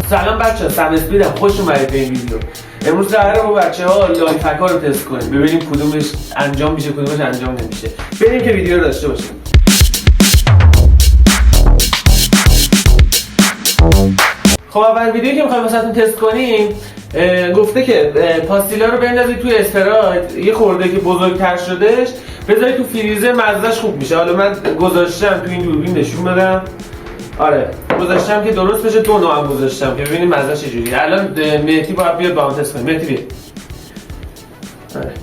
سلام بچه‌ها، سم اسپیدم. خوش اومدید به این ویدیو. امروز قراره با بچه‌ها لایف هک ها رو تست کنیم، ببینیم کدومش انجام میشه کدومش انجام نمیشه. بریم که ویدیو رو داشته باشیم. خب اول ویدیویی که می‌خوایم واسهتون تست کنیم گفته که پاستیلا رو بندازید توی اسپرایت، یه خورده که بزرگتر شدش بذارید تو فریزر، مزهش خوب میشه. حالا من گذاشتم تو این دوربین نشون بدم. آره گذاشتم که درست بشه، 2 نوع هم گذاشتم که ببینیم مزه چجوریه. الان مهدی باید بیاد با هم تست کنیم. مهدی بیا. آره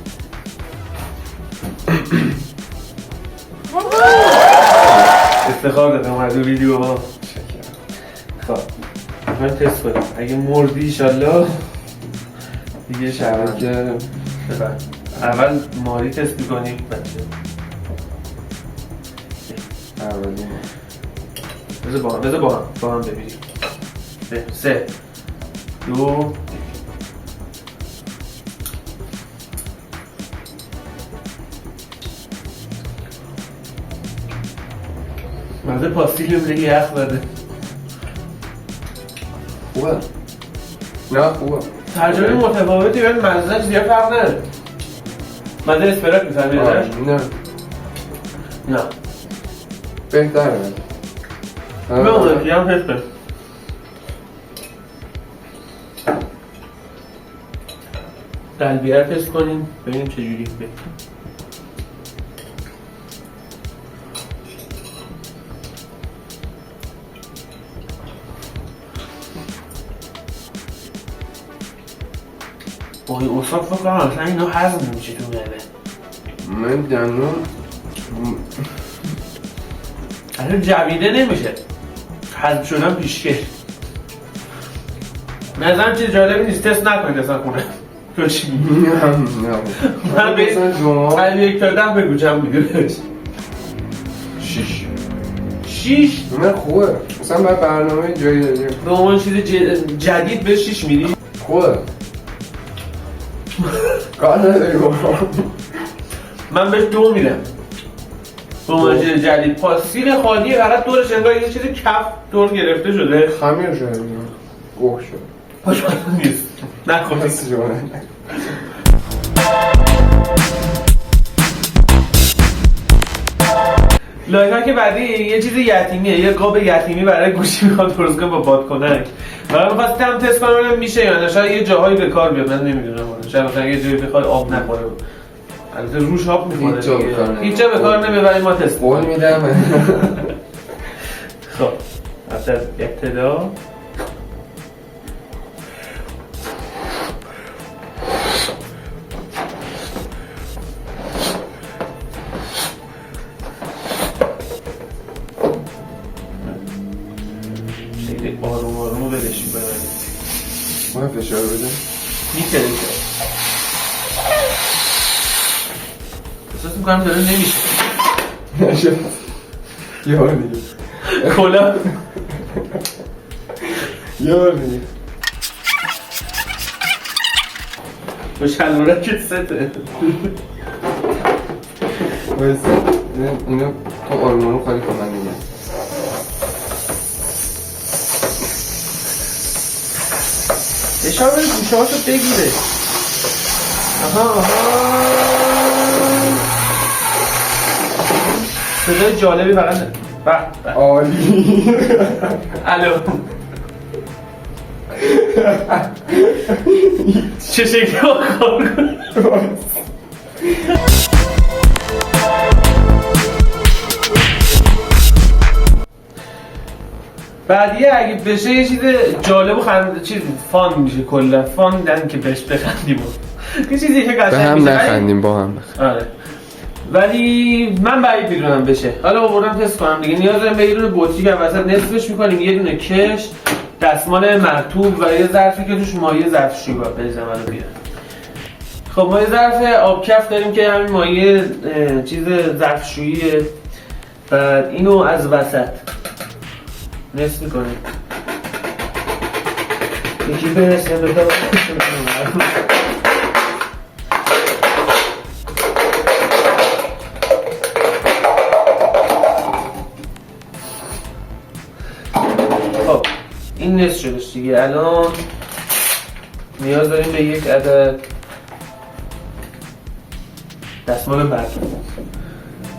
افتخار دادم از ویدیو ها. خب من تست کنیم، اگه مردی ایشالله دیگه شرمن کردم. اول ماری تست میکنیم بچه. اولی بذار با هم ببینیم. 3 2 مزه پاستیل میده که یخ زده. خوبه؟ نه خوبه. تجربه متفاوتی ولی مزهش زیاد فرق نداره. مزه اسپرایت میفهمی ازش؟ نه بهتره. بمونه دیگه هم تست کنیم. قلبیه رو تست کنیم ببینیم چجوری به. اوه اصاف فکر کنم اصلا اینو هضم نمیشه تو معده. من دندون اصلا جویده نمیشه، هضم شدن پیشکش. نظرم چیز جالبی نیست، تست نکنید اصلا خونه. تو چی؟ من به یک تا 10 بگو چند میدونش. 6 نه خوبه، مثلا باید برنامه جایی داریم به عنوان چیز جدید به 6 میدی؟ خوبه کار نداری بابا. من بهش 2 میدم به عنوان چیز جدید. پاستیل خالیه فقط دورش انگار یه چیز کف دور گرفته شده، خمیر شده گوه شده. خوشمزه نیست، نکنید. لایف که بعدی یه چیز یتیمیه، یه قاب یتیمی برای گوشی میخواد درست کنم با بادکنک. من می‌خواستم تست کنم ببینم میشه یا نه. شاید یه جاهایی به کار بیاد، من نمیدونم. شاید مثلا یه جایی بخواد آب نخوره. البته روش آب میخوره. هیچ جا به کار نمیاد ولی ما تست قول میدم. خب از ابتدا آروم آروم بدش ببرید. من فشار بده میتره شد. احساس میکنم داره نمیشه. نشد یه بار دیگه کلا یه بار دیگه با شلوارک که سته. اینو تو آروم آروم خالی کن. من دیگه اشار بره گوشه هاشو بگیره. آها صدای جالبی فقط عالی. الو چه شکلی با کار کنم. بعدیه اگه بشه یه چیز جالب و چیز فان میشه. کلا فان دن که بهش بخندیم یه چیزی که قشنگ میشه. به هم نخندیم با هم. آره ولی من بعید میدونم بشه. حالا آوردم تست کنم دیگه. نیاز داریم به یه دونه بطری که وسط نصفش میکنیم، یه دونه کش، دستمال مرطوب و یه ظرفی که توش مایع ظرفشویی باید بریزم. الان بیارم. خب ما یه ظرف آبکف داریم که همین مایع چیز ظرفشوییه. بعد اینو از وسط نصف میکنیم. یکی برسیم به دارم. این نصف شدش دیگه. الان نیاز داریم به یک عدد دستمال مرطوب.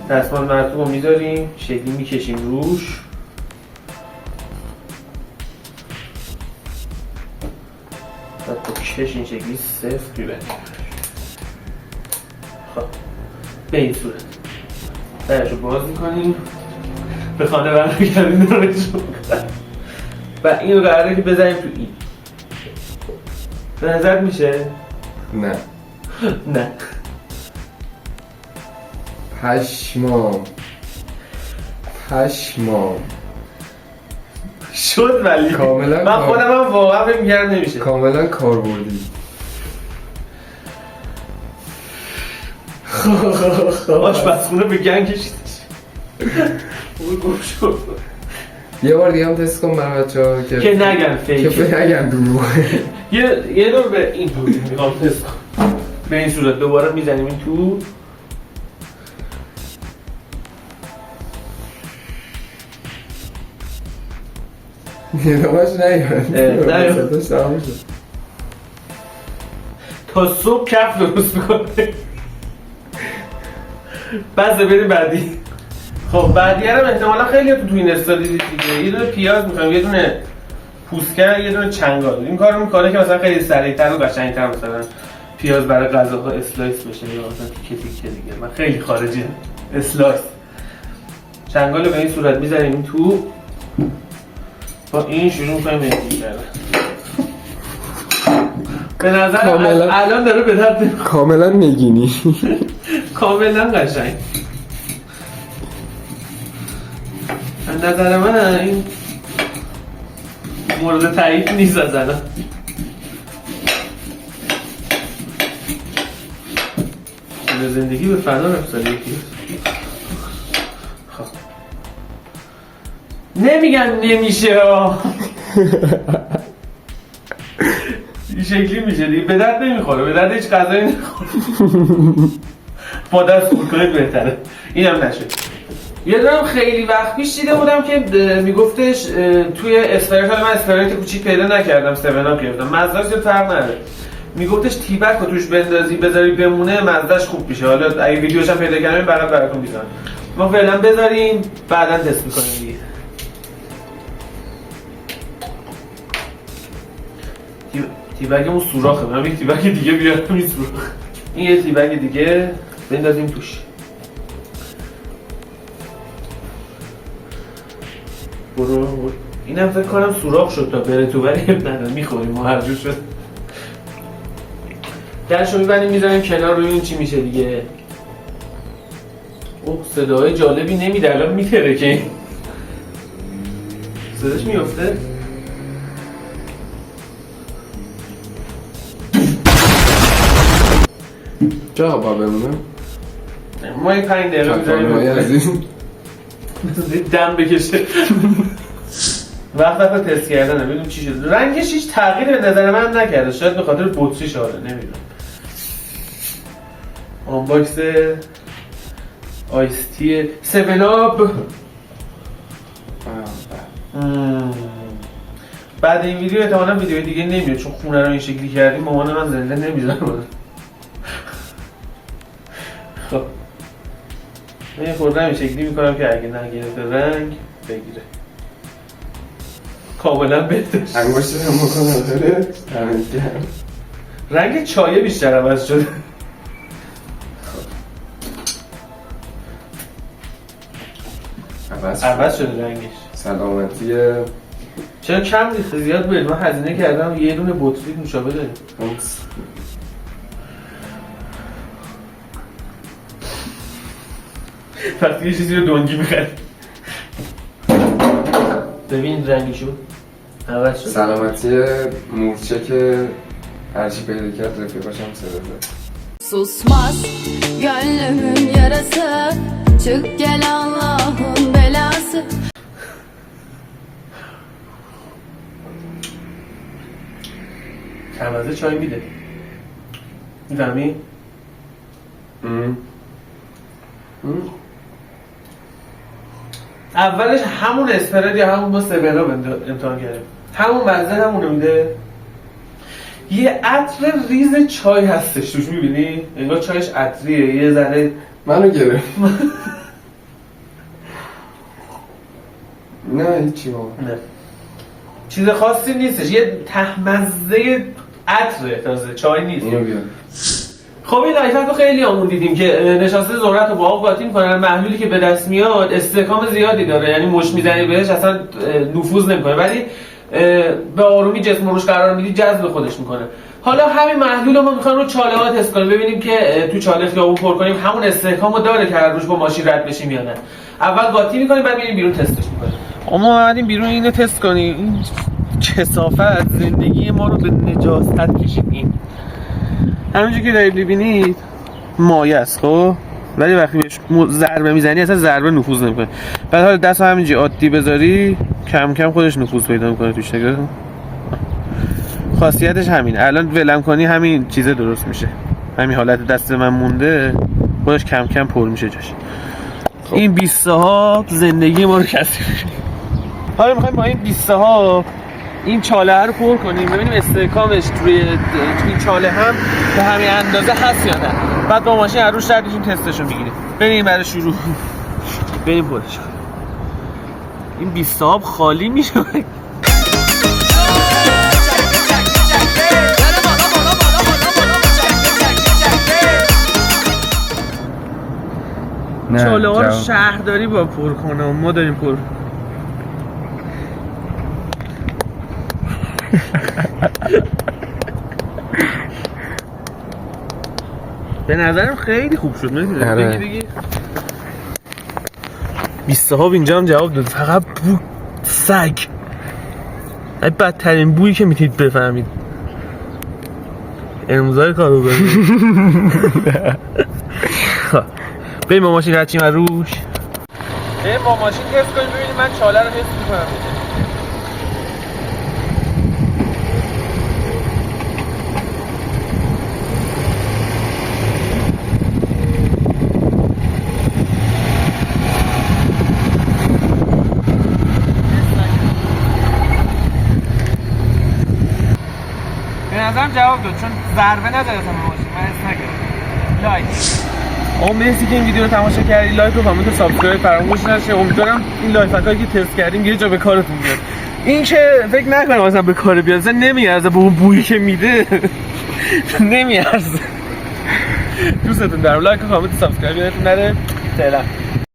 دستمال مرطوب رو میذاریم، شکلی میکشیم روش. بعد با کش این شکلی صفر میبریم. خب به این صورت درش رو باز میکنیم، به خانه برمیگردیم رو و این رو قراره که بزنیم تو این. به نظر میشه؟ نه. نه. پشمام شد ولی کاملا من خودم هم واقعا فکر می‌کردم نمیشه. کاملا کاربردی. آشپزخونه به گنگ کشیدش. اون گم شد. یه بار دیگه هم تست کن برای بچه‌ها که نگن فیک. که نگن دروغه. یه دور به این طور میخوام تست کنم. به این صورت دوباره میزنیم این تو. نماش نیارد. تا صبح کف درست میکنه. بس بریم بعدی. خب بعدی هم احتمالا خیلی تو این استادی دیگه. یه دونه پیاز میخوایم، یه دونه پوستکر، یه دونه چنگال. این کارو میکنه که مثلا خیلی سریع‌تر و قشنگ‌تر مثلا پیاز برای غذاها اسلایس بشه یا مثلا تیکه تیکه دیگه. من خیلی خارجی اسلایس. چنگال رو به این صورت میذاریم تو. با این شروع می‌کنیم مهندسی کردن. به نظر الان داره به درد کاملا نگینی. کاملا قشنگ. از نظر من این مورد تایید نیست از الان. به زندگی به فنا رفت یکی. خب نمیگم نمیشه این شکلی میشه دیگه. به درد نمیخوره، به درد هیچ غذایی نمیخوره. با دست خورد کنید بهتره. اینم نشد. یه دارم خیلی وقت پیش دیده بودم که میگفتش توی اسپرایت، حالا من اسپرایت کوچیک پیدا نکردم، 7 آپ گرفتم، مزه‌اش زیاد فرق نداره. میگفتش تیبک رو توش بندازی بذاری بمونه مزه‌اش خوب میشه. حالا اگه ویدیوش هم پیدا کردم براتون میذارم. ما فعلا بذاریم بعداً تست می‌کنیم دیگه. تیبکمون سوراخه، من یک تیبک دیگه بیارم این سوراخ. این یه تیبک دیگه بندازیم توش. برو اینم فکر کنم سوراخ شد تا بره تو، ولی نداره میخوریم ما هر جور شد. درشو میبندیم میذاریم کنار روی این چی میشه دیگه. اوه صدای جالبی نمیده الان میتره که صداش میفته. چرا با بمونه؟ ما یک 5 دقیقه میذاریم دم بکشه. وقت تست کردنه ببینیم چی شد. رنگش هیچ تغییری به نظر من نکرده، شاید به خاطر بطری شده، نمیدونم. آنباکس آیستی 7 آپ. بعد این ویدیو احتمالاً ویدیو دیگه نمیاد چون خونه رو این شکلی کردیم. مامان من زنده نمیذاره. خب من خوردم این شکلی میکنم که اگه نگرفته رنگ بگیره کاملا بهتر. انگشت هم بکنم داره رنگ چایه بیشتر عوض شده. عوض شده رنگش. سلامتی. چرا کم ریخته زیاد بود؟ من هزینه کردم یه دونه بطری نوشابه داریم. وقتی یه چیزی رو دونگی میخواد ببین rengişi عوض شد. سلامتی مورچه که هرچی پیدا کرد رفیقاشم سببه. Susmaz gönlümün yarası, çık gel Allah'ın belası. کمازه چای میده میفهمی؟ اولش همون اسپرد یا همون با 7 آپ امتحان کردیم. همون مزه همونو میده. یه عطر ریز چای هستش توش، میبینی؟ انگار چایش عطریه، یه ذره منو گرفت. نه هیچی بابا. نه چیز خاصی نیستش، یه تهمزه عطره، تازه چای نیست. اینو بیار. خب این لایفک رو خیلی همون دیدیم که نشاسته ذرت رو با آب قاطی میکنن، محلولی که به دست میاد استحکام زیادی داره، یعنی مش میزنی بهش اصلا نفوذ نمیکنه، ولی به آرومی جسم روش قرار میدی جذب خودش میکنه. حالا همین محلول رو ما میخوایم رو چاله ها تست کنیم، ببینیم که تو چاله خیابون پر کنیم همون استحکام رو داره که روش با ماشین رد بشیم یا نه. اول قاطی میکنیم بعد میریم بیرون تستش میکنیم. ما اومدیم بیرون اینو تست کنیم. این کثافت زندگی ما رو به نجاست کشید. همینجوری که دارید میبینید مایه است خب، ولی وقتی بهش ضربه میزنی اصلا ضربه نفوذ نمیکنه. بعد حالا دست همینجوری عادی بذاری کم کم خودش نفوذ پیدا میکنه توش. نگاه خاصیتش همین. الان ولم کنی همین چیزه درست میشه، همین حالت دست من مونده خودش کم کم پر میشه جاش. این 20 ها زندگی ما رو کثیف میشه. حالا میخوایم با این 20 ها این چاله رو پر کنیم ببینیم استحکامش توی این چاله هم به همین اندازه هست یا نه. بعد با ماشین روش رد بشیم تستشو میگیریم. بریم برای شروع بریم پرش. این 20 آب خالی میشه. چاله ها رو شهرداری با پر کنه، ما داریم پر. به نظرم خیلی خوب شد. بگی 20 ها اینجا هم جواب داد، فقط بو سگ، این بدترین بویی که میتونید بفهمید. امضای کارو بریم. بریم با ماشین رد شیم روش. بریم با ماشین تست کنیم ببینیم من چاله رو حس میکنم. به نظرم جواب داد چون ضربه نزد اصلا به ماشین، من حس نکردم. لایک. مرسی که این ویدیو رو تماشا کردید. لایک و کامنت و سابسکرایب فراموش نشه. امیدوارم این لایفکایی که تست کردیم یه جا به کارتون بیاد. این که فکر نکنم مثلا به کار بیاد، اصلا نمیارزه با اون بویی که میده. نمیارزه. دوستتون دارم. لایک و کامنت و سابسکرایب یادتون نره. فعلا